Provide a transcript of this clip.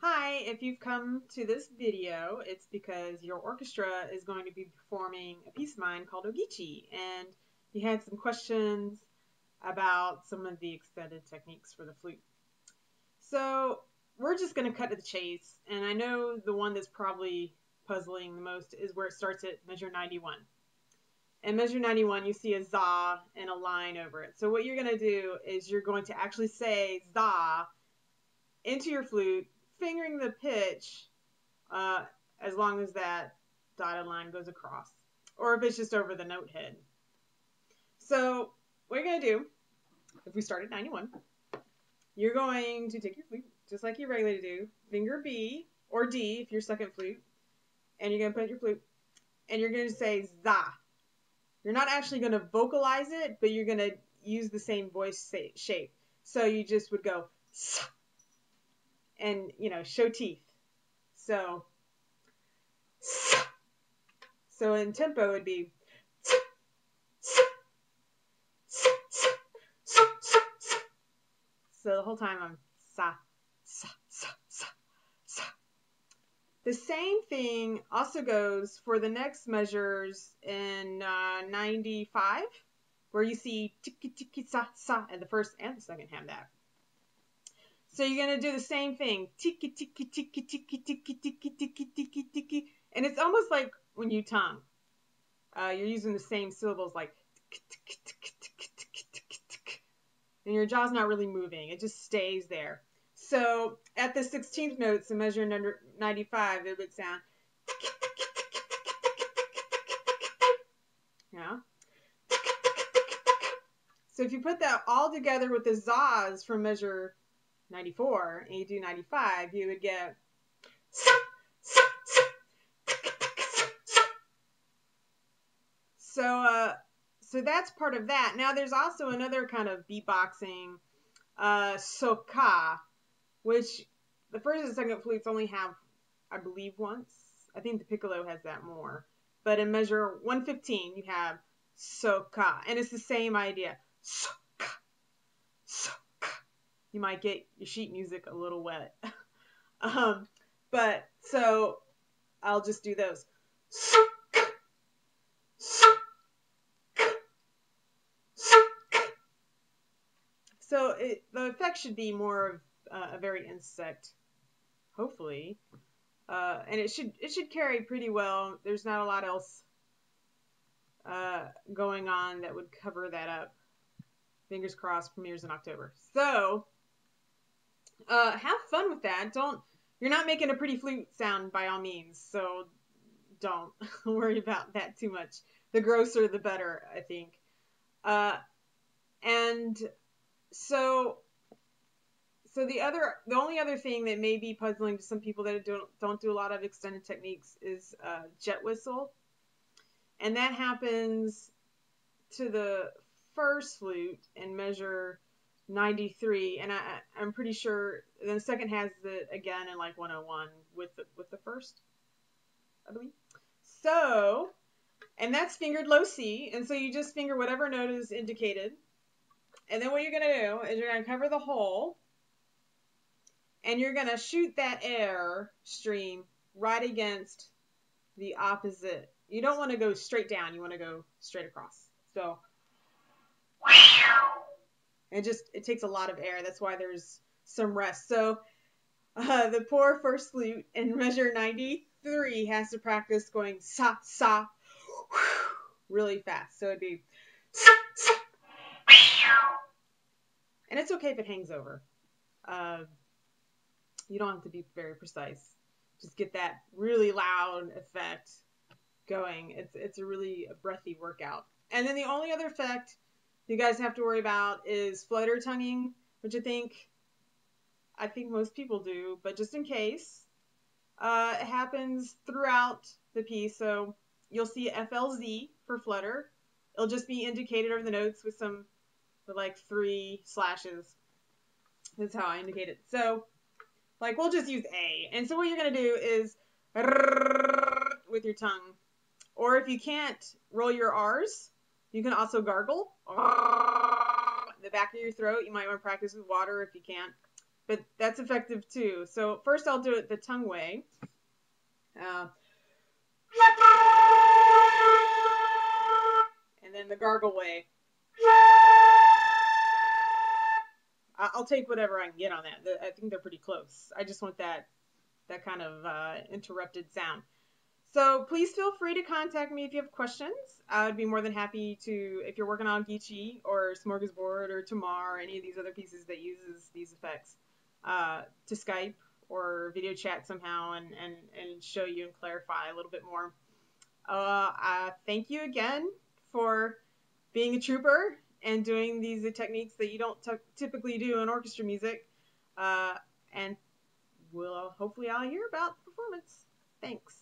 Hi, if you've come to this video, it's because your orchestra is going to be performing a piece of mine called Ogeechee, and you had some questions about some of the extended techniques for the flute. So we're just going to cut to the chase, and I know the one that's probably puzzling the most is where it starts at measure 91. In measure 91, you see a za and a line over it. So what you're going to do is you're going to actually say za into your flute, fingering the pitch as long as that dotted line goes across, or if it's just over the note head. So what you're going to do, if we start at 91, you're going to take your flute, just like you're regular to do, finger B or D if you're second flute, and you're going to put your flute, and you're going to say za. You're not actually going to vocalize it, but you're going to use the same voice shape. So you just would go sa, and, show teeth. So in tempo it would be so the whole time I'm sa, sa, sa, sa, sa. The same thing also goes for the next measures in 95, where you see tiki tiki sa sa, and the first and the second have that. So you're going to do the same thing, tiki tiki tiki tiki tiki tiki tiki tiki tiki, and it's almost like when you tongue. You're using the same syllables, like and your jaw's not really moving. It just stays there. So at the 16th notes in measure 95, it would sound, yeah. So if you put that all together with the zas from measure 94 and you do 95, you would get so that's part of that. Now there's also another kind of beatboxing, soca, which the first and second flutes only have, I believe, once. I think the piccolo has that more. But in measure 115, you have soca, and it's the same idea. Soca, soca. You might get your sheet music a little wet. But so I'll just do those. So the effect should be more of a very insect, hopefully, and it should carry pretty well. There's not a lot else going on that would cover that up. Fingers crossed, premieres in October. So have fun with that. You're not making a pretty flute sound by all means, so don't worry about that too much. The grosser, the better, I think. And so the only other thing that may be puzzling to some people that don't do a lot of extended techniques is jet whistle, and that happens to the first flute in measure 93, and I'm pretty sure then the second has it again in like 101 with the first, I believe. So, and that's fingered low C, and so you just finger whatever note is indicated. And then what you're going to do is you're going to cover the hole, and you're going to shoot that air stream right against the opposite. You don't want to go straight down. You want to go straight across. So it takes a lot of air. That's why there's some rest. So the poor first flute in measure 93 has to practice going sa, sa, really fast. So it'd be sa, sa, and it's okay if it hangs over. You don't have to be very precise. Just get that really loud effect going. It's a really breathy workout. And then the only other effect you guys have to worry about is flutter tonguing, which I think most people do, but just in case, it happens throughout the piece. So you'll see FLZ for flutter. It'll just be indicated over the notes with like 3 slashes. That's how I indicate it. So, like, we'll just use A. And so what you're going to do is with your tongue. Or if you can't roll your R's, you can also gargle. The back of your throat. You might want to practice with water if you can't. but that's effective too. So first I'll do it the tongue way. And then the gargle way. I'll take whatever I can get on that. I think they're pretty close. I just want that kind of interrupted sound. So please feel free to contact me if you have questions. I would be more than happy to, if you're working on Ogeechee or Smorgasbord or Tamar or any of these other pieces that uses these effects, to Skype or video chat somehow and show you and clarify a little bit more. Thank you again for being a trooper and doing these techniques that you don't typically do in orchestra music. And hopefully I'll hear about the performance. Thanks.